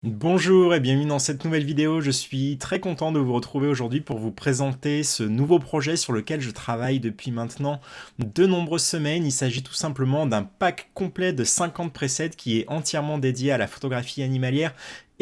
Bonjour et bienvenue dans cette nouvelle vidéo. Je suis très content de vous retrouver aujourd'hui pour vous présenter ce nouveau projet sur lequel je travaille depuis maintenant de nombreuses semaines. Il s'agit tout simplement d'un pack complet de 50 presets qui est entièrement dédié à la photographie animalière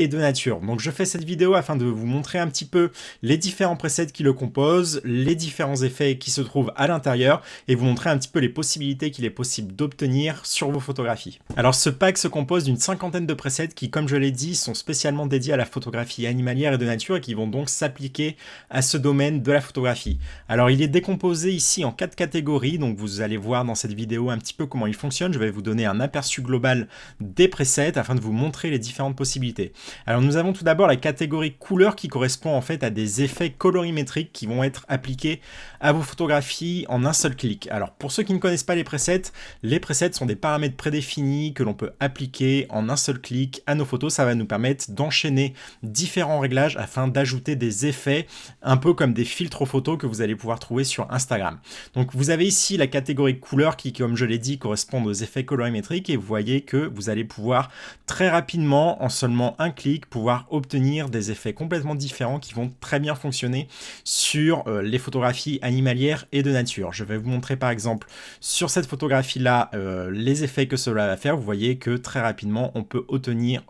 et de nature. Donc je fais cette vidéo afin de vous montrer un petit peu les différents presets qui le composent, les différents effets qui se trouvent à l'intérieur et vous montrer un petit peu les possibilités qu'il est possible d'obtenir sur vos photographies. Alors ce pack se compose d'une cinquantaine de presets qui, comme je l'ai dit, sont spécialement dédiés à la photographie animalière et de nature et qui vont donc s'appliquer à ce domaine de la photographie. Alors il est décomposé ici en 4 catégories, donc vous allez voir dans cette vidéo un petit peu comment il fonctionne. Je vais vous donner un aperçu global des presets afin de vous montrer les différentes possibilités. Alors nous avons tout d'abord la catégorie couleur qui correspond en fait à des effets colorimétriques qui vont être appliqués à vos photographies en un seul clic. Alors pour ceux qui ne connaissent pas les presets sont des paramètres prédéfinis que l'on peut appliquer en un seul clic à nos photos. Ça va nous permettre d'enchaîner différents réglages afin d'ajouter des effets un peu comme des filtres photos que vous allez pouvoir trouver sur Instagram. Donc vous avez ici la catégorie couleur qui, comme je l'ai dit, correspond aux effets colorimétriques et vous voyez que vous allez pouvoir très rapidement, en seulement un clic, pouvoir obtenir des effets complètement différents qui vont très bien fonctionner sur les photographies animalières et de nature. Je vais vous montrer par exemple sur cette photographie là les effets que cela va faire. Vous voyez que très rapidement on peut obtenir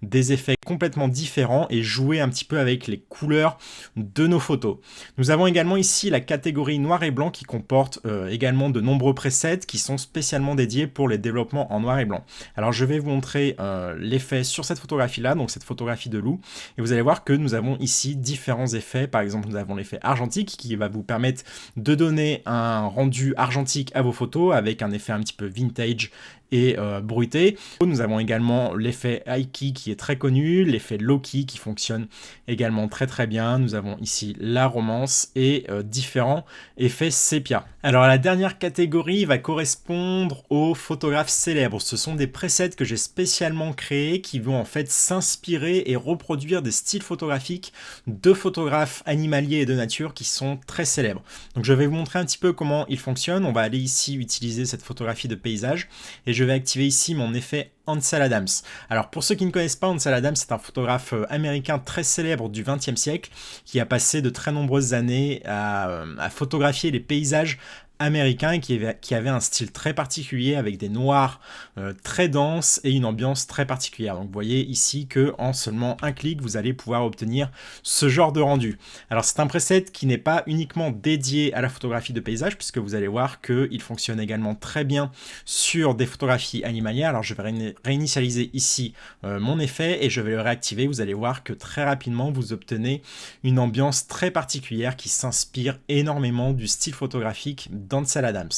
des effets complètement différents et jouer un petit peu avec les couleurs de nos photos. Nous avons également ici la catégorie noir et blanc qui comporte également de nombreux presets qui sont spécialement dédiés pour les développements en noir et blanc. Alors je vais vous montrer l'effet sur cette photographie là, donc cette photographie de loup, et vous allez voir que nous avons ici différents effets. Par exemple nous avons l'effet argentique qui va vous permettre de donner un rendu argentique à vos photos avec un effet un petit peu vintage et bruité. Nous avons également l'effet high-key qui est très connu, l'effet low-key qui fonctionne également très bien. Nous avons ici la romance et différents effets sépia. Alors la dernière catégorie va correspondre aux photographes célèbres. Ce sont des presets que j'ai spécialement créés qui vont en fait s'inspirer et reproduire des styles photographiques de photographes animaliers et de nature qui sont très célèbres. Donc je vais vous montrer un petit peu comment ils fonctionnent. On va aller ici utiliser cette photographie de paysage et je vais activer ici mon effet Ansel Adams. Alors pour ceux qui ne connaissent pas, Ansel Adams c'est un photographe américain très célèbre du XXe siècle qui a passé de très nombreuses années à photographier les paysages américain et qui avait un style très particulier avec des noirs très denses et une ambiance très particulière. Donc vous voyez ici que en seulement un clic vous allez pouvoir obtenir ce genre de rendu. Alors c'est un preset qui n'est pas uniquement dédié à la photographie de paysage puisque vous allez voir qu'il fonctionne également très bien sur des photographies animalières. Alors je vais réinitialiser ici mon effet et je vais le réactiver. Vous allez voir que très rapidement vous obtenez une ambiance très particulière qui s'inspire énormément du style photographique d'Ansel Adams.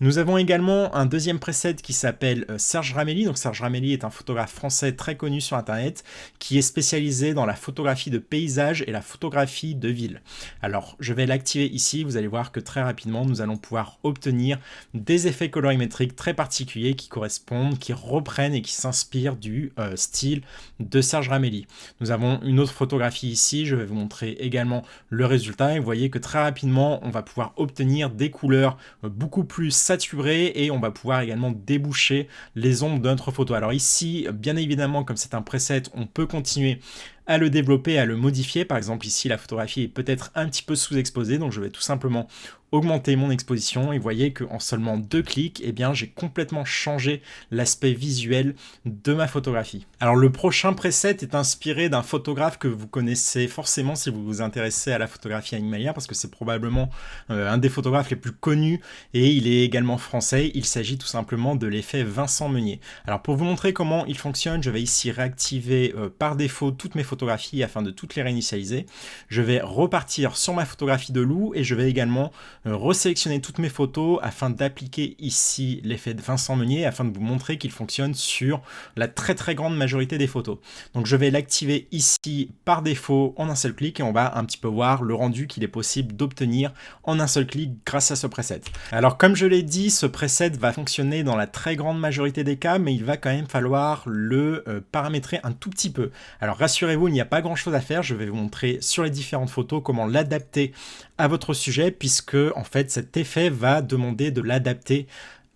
Nous avons également un deuxième preset qui s'appelle Serge Ramelli. Donc Serge Ramelli est un photographe français très connu sur internet qui est spécialisé dans la photographie de paysage et la photographie de ville. Alors je vais l'activer ici, vous allez voir que très rapidement nous allons pouvoir obtenir des effets colorimétriques très particuliers qui correspondent, qui reprennent et qui s'inspirent du style de Serge Ramelli. Nous avons une autre photographie ici, je vais vous montrer également le résultat et vous voyez que très rapidement on va pouvoir obtenir des couleurs beaucoup plus saturées et on va pouvoir également déboucher les ombres de notre photo. Alors ici, bien évidemment, comme c'est un preset, on peut continuer à le développer, à le modifier. Par exemple, ici, la photographie est peut-être un petit peu sous-exposée, donc je vais tout simplement augmenter mon exposition et vous voyez qu'en seulement 2 clics, eh bien, j'ai complètement changé l'aspect visuel de ma photographie. Alors le prochain preset est inspiré d'un photographe que vous connaissez forcément si vous vous intéressez à la photographie animalière parce que c'est probablement un des photographes les plus connus et il est également français. Il s'agit tout simplement de l'effet Vincent Meunier. Alors pour vous montrer comment il fonctionne, je vais ici réactiver par défaut toutes mes photographies afin de toutes les réinitialiser. Je vais repartir sur ma photographie de loup et je vais également resélectionner toutes mes photos afin d'appliquer ici l'effet de Vincent Meunier afin de vous montrer qu'il fonctionne sur la très grande majorité des photos. Donc je vais l'activer ici par défaut en un seul clic et on va un petit peu voir le rendu qu'il est possible d'obtenir en un seul clic grâce à ce preset. Alors comme je l'ai dit, ce preset va fonctionner dans la très grande majorité des cas, mais il va quand même falloir le paramétrer un tout petit peu. Alors rassurez-vous, il n'y a pas grand chose à faire, je vais vous montrer sur les différentes photos comment l'adapter à votre sujet puisque en fait cet effet va demander de l'adapter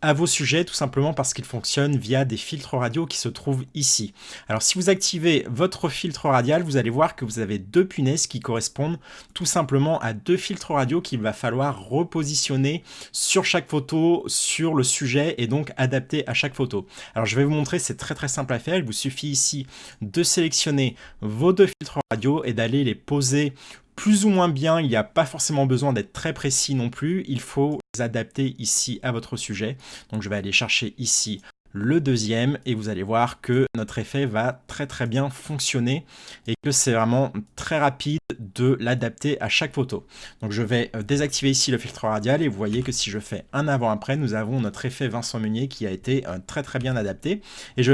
à vos sujets, tout simplement parce qu'ils fonctionnent via des filtres radiaux qui se trouvent ici. Alors si vous activez votre filtre radial, vous allez voir que vous avez deux punaises qui correspondent tout simplement à deux filtres radiaux qu'il va falloir repositionner sur chaque photo, sur le sujet et donc adapter à chaque photo. Alors je vais vous montrer, c'est très simple à faire. Il vous suffit ici de sélectionner vos deux filtres radiaux et d'aller les poser plus ou moins bien. Il n'y a pas forcément besoin d'être très précis non plus. Il faut les adapter ici à votre sujet. Donc je vais aller chercher ici le deuxième et vous allez voir que notre effet va très bien fonctionner et que c'est vraiment très rapide de l'adapter à chaque photo. Donc je vais désactiver ici le filtre radial et vous voyez que si je fais un avant-après, nous avons notre effet Vincent Meunier qui a été très bien adapté. Et je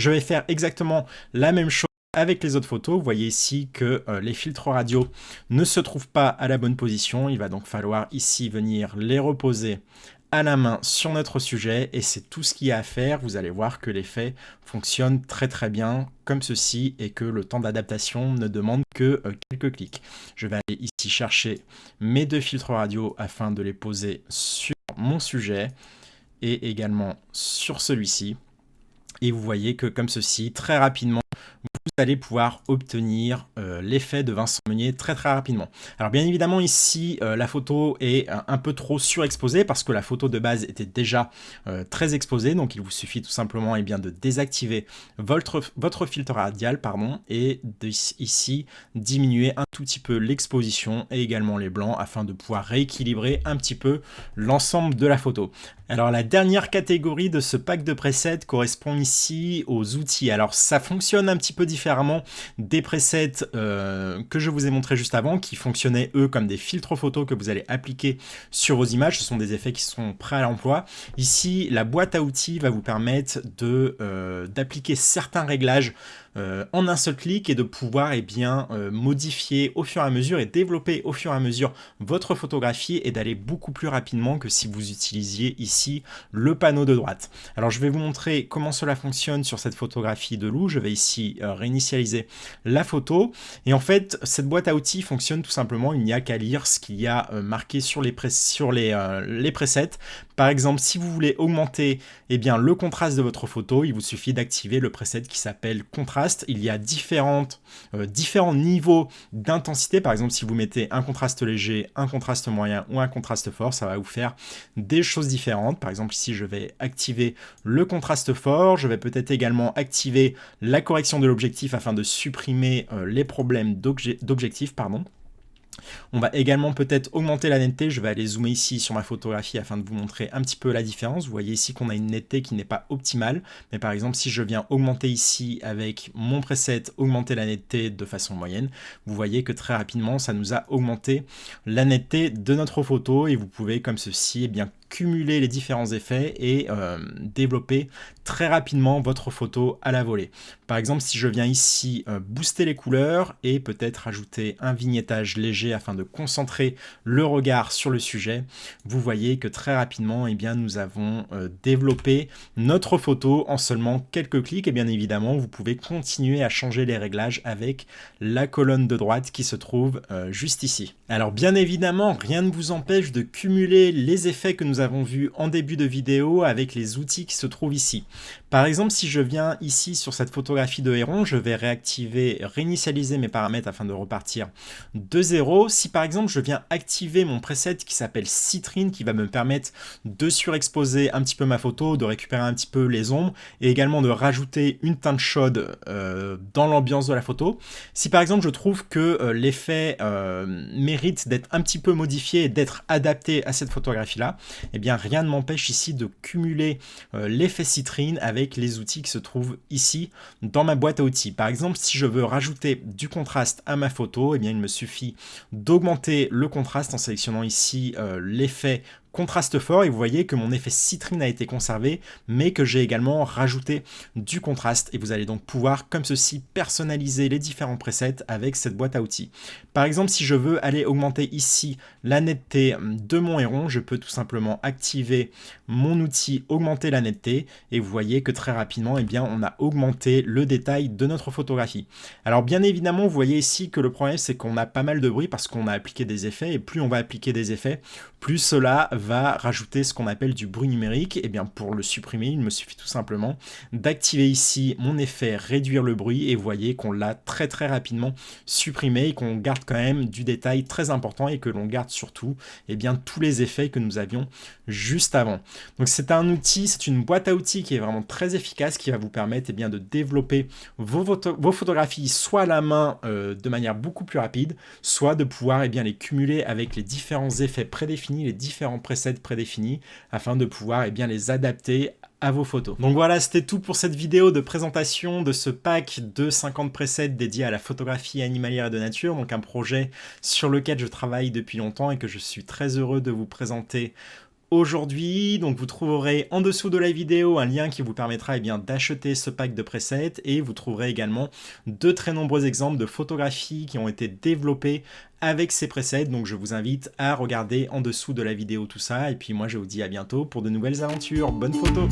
vais faire exactement la même chose avec les autres photos. Vous voyez ici que les filtres radio ne se trouvent pas à la bonne position. Il va donc falloir ici venir les reposer à la main sur notre sujet et c'est tout ce qu'il y a à faire. Vous allez voir que l'effet fonctionne très bien comme ceci et que le temps d'adaptation ne demande que quelques clics. Je vais aller ici chercher mes deux filtres radio afin de les poser sur mon sujet et également sur celui-ci. Et vous voyez que comme ceci, très rapidement, vous allez pouvoir obtenir l'effet de Vincent Meunier très rapidement. Alors bien évidemment ici la photo est un peu trop surexposée parce que la photo de base était déjà très exposée, donc il vous suffit tout simplement de désactiver votre filtre radial et ici diminuer un tout petit peu l'exposition et également les blancs afin de pouvoir rééquilibrer un petit peu l'ensemble de la photo. Alors la dernière catégorie de ce pack de presets correspond ici aux outils. Alors ça fonctionne un petit peu différemment des presets que je vous ai montré juste avant, qui fonctionnaient eux comme des filtres photos que vous allez appliquer sur vos images. Ce sont des effets qui sont prêts à l'emploi. Ici, la boîte à outils va vous permettre d'appliquer certains réglages en un seul clic et de pouvoir modifier au fur et à mesure et développer au fur et à mesure votre photographie et d'aller beaucoup plus rapidement que si vous utilisiez ici le panneau de droite. Alors je vais vous montrer comment cela fonctionne sur cette photographie de loup. Je vais ici réinitialiser la photo et en fait cette boîte à outils fonctionne tout simplement, il n'y a qu'à lire ce qu'il y a marqué sur les presets. Par exemple, si vous voulez augmenter le contraste de votre photo, il vous suffit d'activer le preset qui s'appelle contraste. Il y a différents niveaux d'intensité. Par exemple, si vous mettez un contraste léger, un contraste moyen ou un contraste fort, ça va vous faire des choses différentes. Par exemple, ici, je vais activer le contraste fort. Je vais peut-être également activer la correction de l'objectif afin de supprimer les problèmes d'objectif. On va également peut-être augmenter la netteté. Je vais aller zoomer ici sur ma photographie afin de vous montrer un petit peu la différence. Vous voyez ici qu'on a une netteté qui n'est pas optimale. Mais par exemple, si je viens augmenter ici avec mon preset, augmenter la netteté de façon moyenne, vous voyez que très rapidement, ça nous a augmenté la netteté de notre photo. Et vous pouvez comme ceci, cumuler les différents effets et développer très rapidement votre photo à la volée. Par exemple, si je viens ici booster les couleurs et peut-être ajouter un vignettage léger afin de concentrer le regard sur le sujet, vous voyez que très rapidement, nous avons développé notre photo en seulement quelques clics et bien évidemment, vous pouvez continuer à changer les réglages avec la colonne de droite qui se trouve juste ici. Alors bien évidemment, rien ne vous empêche de cumuler les effets que nous avons vus en début de vidéo avec les outils qui se trouvent ici. Par exemple, si je viens ici sur cette photographie de héron, je vais réinitialiser mes paramètres afin de repartir de zéro. Si par exemple je viens activer mon preset qui s'appelle Citrine, qui va me permettre de surexposer un petit peu ma photo, de récupérer un petit peu les ombres et également de rajouter une teinte chaude dans l'ambiance de la photo. Si par exemple je trouve que l'effet mérite d'être un petit peu modifié et d'être adapté à cette photographie-là, rien ne m'empêche ici de cumuler l'effet Citrine avec les outils qui se trouvent ici dans ma boîte à outils. Par exemple, si je veux rajouter du contraste à ma photo, il me suffit d'augmenter le contraste en sélectionnant ici l'effet contraste fort et vous voyez que mon effet Citrine a été conservé mais que j'ai également rajouté du contraste et vous allez donc pouvoir comme ceci personnaliser les différents presets avec cette boîte à outils. Par exemple, si je veux aller augmenter ici la netteté de mon héron, je peux tout simplement activer mon outil augmenter la netteté et vous voyez que très rapidement on a augmenté le détail de notre photographie. Alors bien évidemment, vous voyez ici que le problème c'est qu'on a pas mal de bruit parce qu'on a appliqué des effets et plus on va appliquer des effets, plus cela va rajouter ce qu'on appelle du bruit numérique. Et bien pour le supprimer, il me suffit tout simplement d'activer ici mon effet réduire le bruit et vous voyez qu'on l'a très rapidement supprimé et qu'on garde quand même du détail très important et que l'on garde surtout eh bien, tous les effets que nous avions juste avant. Donc c'est un outil, c'est une boîte à outils qui est vraiment très efficace, qui va vous permettre eh bien, de développer vos photographies soit à la main de manière beaucoup plus rapide, soit de pouvoir eh bien, les cumuler avec les différents effets prédéfinis, les différents presets prédéfinis, afin de pouvoir eh bien, les adapter à vos photos. Donc voilà, c'était tout pour cette vidéo de présentation de ce pack de 50 presets dédiés à la photographie animalière et de nature, donc un projet sur lequel je travaille depuis longtemps et que je suis très heureux de vous présenter aujourd'hui. Donc vous trouverez en dessous de la vidéo un lien qui vous permettra eh bien, d'acheter ce pack de presets et vous trouverez également de très nombreux exemples de photographies qui ont été développées avec ces presets. Donc je vous invite à regarder en dessous de la vidéo tout ça et puis moi je vous dis à bientôt pour de nouvelles aventures. Bonne photo!